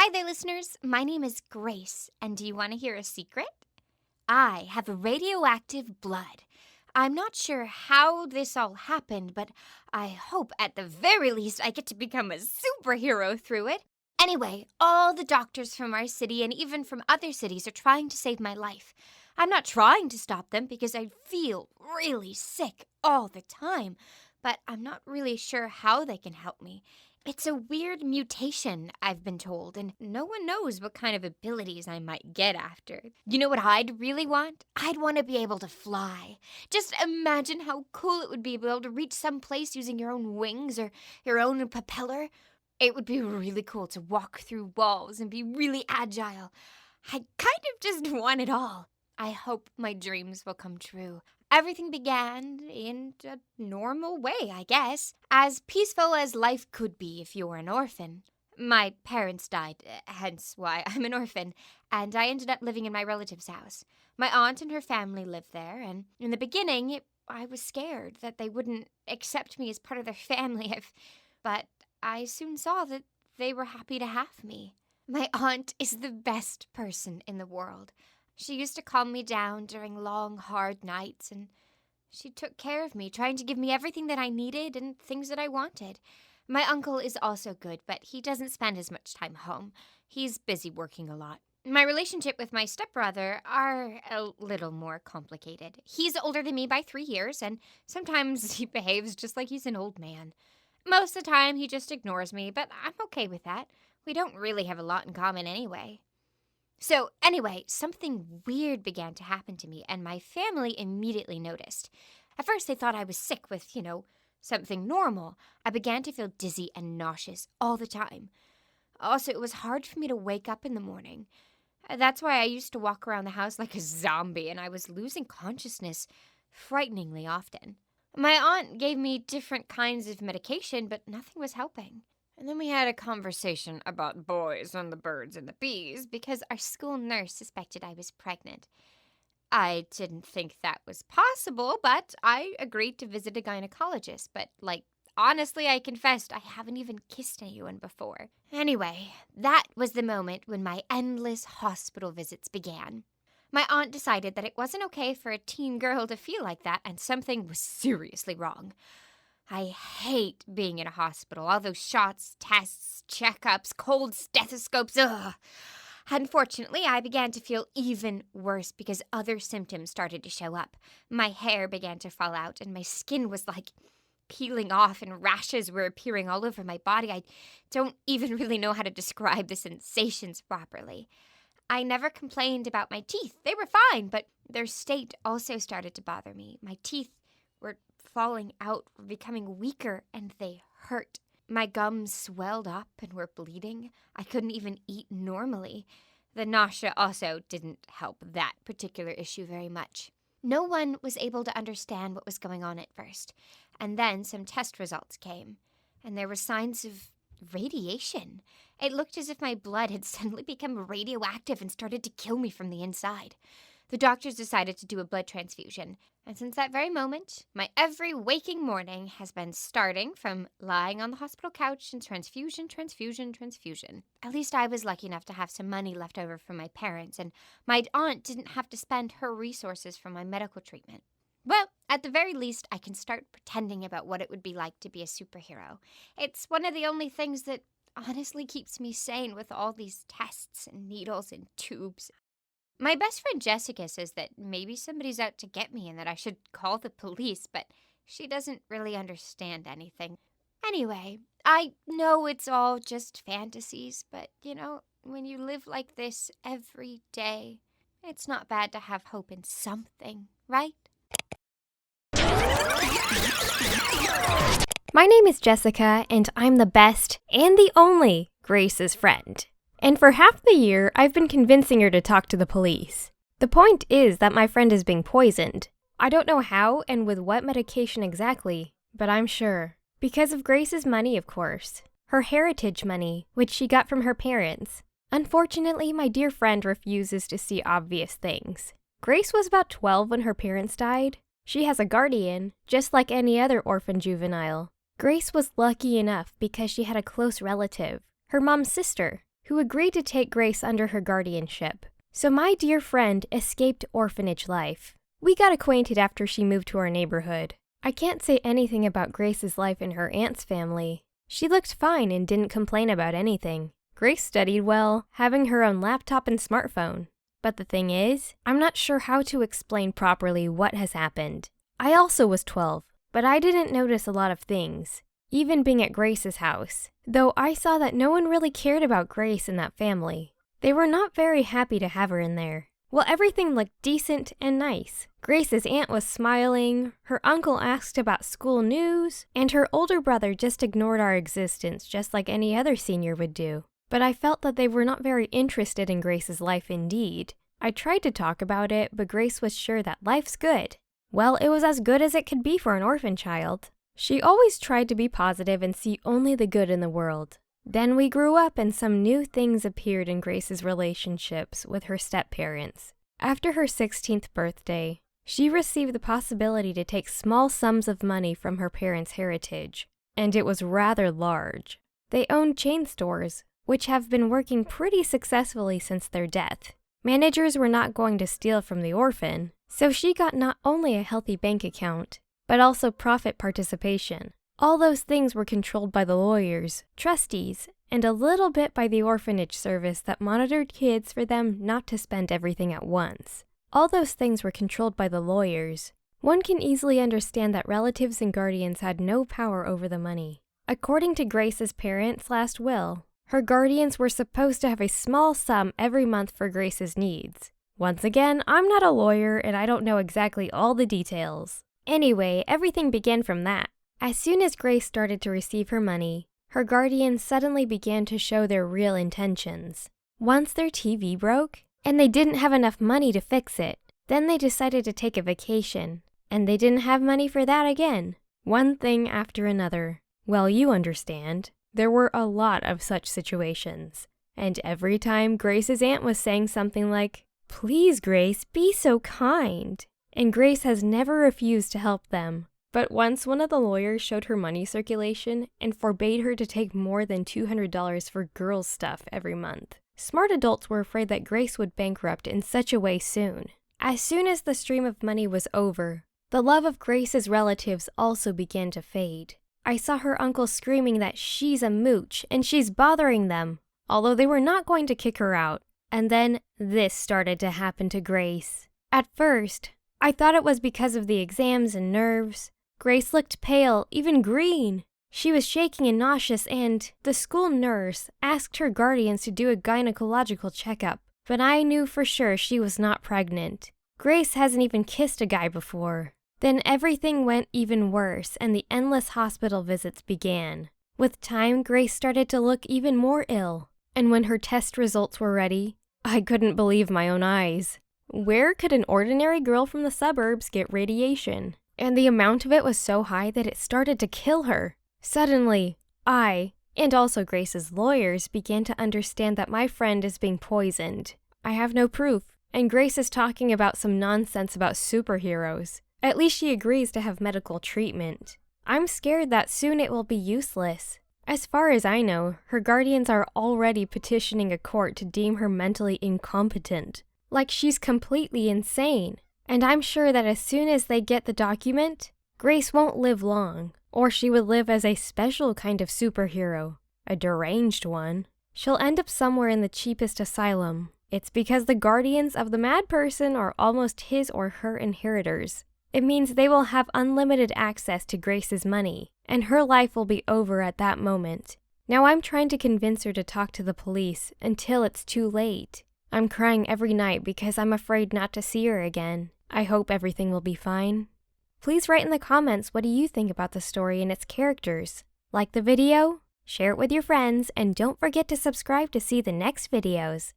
Hi there, listeners. My name is Grace, and do you want to hear a secret? I have radioactive blood. I'm not sure how this all happened, but I hope at the very least I get to become a superhero through it. Anyway, all the doctors from our city and even from other cities are trying to save my life. I'm not trying to stop them because I feel really sick all the time, but I'm not really sure how they can help me. It's a weird mutation, I've been told, and no one knows what kind of abilities I might get after. You know what I'd really want? I'd want to be able to fly. Just imagine how cool it would be to be able to reach some place using your own wings or your own propeller. It would be really cool to walk through walls and be really agile. I kind of just want it all. I hope my dreams will come true. Everything began in a normal way, I guess. As peaceful as life could be if you were an orphan. My parents died, hence why I'm an orphan, and I ended up living in my relative's house. My aunt and her family lived there, and in the beginning, I was scared that they wouldn't accept me as part of their family, but I soon saw that they were happy to have me. My aunt is the best person in the world. She used to calm me down during long, hard nights, and she took care of me, trying to give me everything that I needed and things that I wanted. My uncle is also good, but he doesn't spend as much time home. He's busy working a lot. My relationship with my stepbrother are a little more complicated. He's older than me by 3 years, and sometimes he behaves just like he's an old man. Most of the time, he just ignores me, but I'm okay with that. We don't really have a lot in common anyway. So, anyway, something weird began to happen to me, and my family immediately noticed. At first, they thought I was sick with, something normal. I began to feel dizzy and nauseous all the time. Also, it was hard for me to wake up in the morning. That's why I used to walk around the house like a zombie, and I was losing consciousness frighteningly often. My aunt gave me different kinds of medication, but nothing was helping. And then we had a conversation about boys and the birds and the bees because our school nurse suspected I was pregnant. I didn't think that was possible, but I agreed to visit a gynecologist. But, honestly, I confessed I haven't even kissed anyone before. Anyway, that was the moment when my endless hospital visits began. My aunt decided that it wasn't okay for a teen girl to feel like that, and something was seriously wrong. I hate being in a hospital. All those shots, tests, checkups, cold stethoscopes, ugh. Unfortunately, I began to feel even worse because other symptoms started to show up. My hair began to fall out, and my skin was peeling off, and rashes were appearing all over my body. I don't even really know how to describe the sensations properly. I never complained about my teeth. They were fine, but their state also started to bother me. My teeth were falling out, were becoming weaker, and they hurt. My gums swelled up and were bleeding. I couldn't even eat normally. The nausea also didn't help that particular issue very much. No one was able to understand what was going on at first, and then some test results came, and there were signs of radiation. It looked as if my blood had suddenly become radioactive and started to kill me from the inside. The doctors decided to do a blood transfusion, and since that very moment, my every waking morning has been starting from lying on the hospital couch and transfusion. At least I was lucky enough to have some money left over from my parents, and my aunt didn't have to spend her resources for my medical treatment. Well, at the very least, I can start pretending about what it would be like to be a superhero. It's one of the only things that honestly keeps me sane with all these tests and needles and tubes. My best friend Jessica says that maybe somebody's out to get me and that I should call the police, but she doesn't really understand anything. Anyway, I know it's all just fantasies, but, when you live like this every day, it's not bad to have hope in something, right? My name is Jessica, and I'm the best and the only Grace's friend. And for half the year, I've been convincing her to talk to the police. The point is that my friend is being poisoned. I don't know how and with what medication exactly, but I'm sure. Because of Grace's money, of course. Her heritage money, which she got from her parents. Unfortunately, my dear friend refuses to see obvious things. Grace was about 12 when her parents died. She has a guardian, just like any other orphan juvenile. Grace was lucky enough because she had a close relative, her mom's sister, who agreed to take Grace under her guardianship. So my dear friend escaped orphanage life. We got acquainted after she moved to our neighborhood. I can't say anything about Grace's life in her aunt's family. She looked fine and didn't complain about anything. Grace studied well, having her own laptop and smartphone. But the thing is, I'm not sure how to explain properly what has happened. I also was 12, but I didn't notice a lot of things, even being at Grace's house, though I saw that no one really cared about Grace in that family. They were not very happy to have her in there. Well, everything looked decent and nice. Grace's aunt was smiling, her uncle asked about school news, and her older brother just ignored our existence just like any other senior would do. But I felt that they were not very interested in Grace's life indeed. I tried to talk about it, but Grace was sure that life's good. Well, it was as good as it could be for an orphan child. She always tried to be positive and see only the good in the world. Then we grew up and some new things appeared in Grace's relationships with her step-parents. After her 16th birthday, she received the possibility to take small sums of money from her parents' heritage, and it was rather large. They owned chain stores, which have been working pretty successfully since their death. Managers were not going to steal from the orphan, so she got not only a healthy bank account, but also profit participation. All those things were controlled by the lawyers, trustees, and a little bit by the orphanage service that monitored kids for them not to spend everything at once. All those things were controlled by the lawyers. One can easily understand that relatives and guardians had no power over the money. According to Grace's parents' last will, her guardians were supposed to have a small sum every month for Grace's needs. Once again, I'm not a lawyer and I don't know exactly all the details. Anyway, everything began from that. As soon as Grace started to receive her money, her guardians suddenly began to show their real intentions. Once their TV broke, and they didn't have enough money to fix it, then they decided to take a vacation, and they didn't have money for that again. One thing after another. Well, you understand. There were a lot of such situations. And every time Grace's aunt was saying something like, "Please, Grace, be so kind." And Grace has never refused to help them. But once one of the lawyers showed her money circulation and forbade her to take more than $200 for girls' stuff every month. Smart adults were afraid that Grace would bankrupt in such a way soon. As soon as the stream of money was over, the love of Grace's relatives also began to fade. I saw her uncle screaming that she's a mooch and she's bothering them, although they were not going to kick her out. And then this started to happen to Grace. At first, I thought it was because of the exams and nerves. Grace looked pale, even green. She was shaking and nauseous, and the school nurse asked her guardians to do a gynecological checkup. But I knew for sure she was not pregnant. Grace hasn't even kissed a guy before. Then everything went even worse, and the endless hospital visits began. With time, Grace started to look even more ill. And when her test results were ready, I couldn't believe my own eyes. Where could an ordinary girl from the suburbs get radiation? And the amount of it was so high that it started to kill her. Suddenly, I, and also Grace's lawyers, began to understand that my friend is being poisoned. I have no proof, and Grace is talking about some nonsense about superheroes. At least she agrees to have medical treatment. I'm scared that soon it will be useless. As far as I know, her guardians are already petitioning a court to deem her mentally incompetent. Like she's completely insane. And I'm sure that as soon as they get the document, Grace won't live long, or she would live as a special kind of superhero, a deranged one. She'll end up somewhere in the cheapest asylum. It's because the guardians of the mad person are almost his or her inheritors. It means they will have unlimited access to Grace's money, and her life will be over at that moment. Now I'm trying to convince her to talk to the police until it's too late. I'm crying every night because I'm afraid not to see her again. I hope everything will be fine. Please write in the comments what do you think about the story and its characters. Like the video, share it with your friends, and don't forget to subscribe to see the next videos.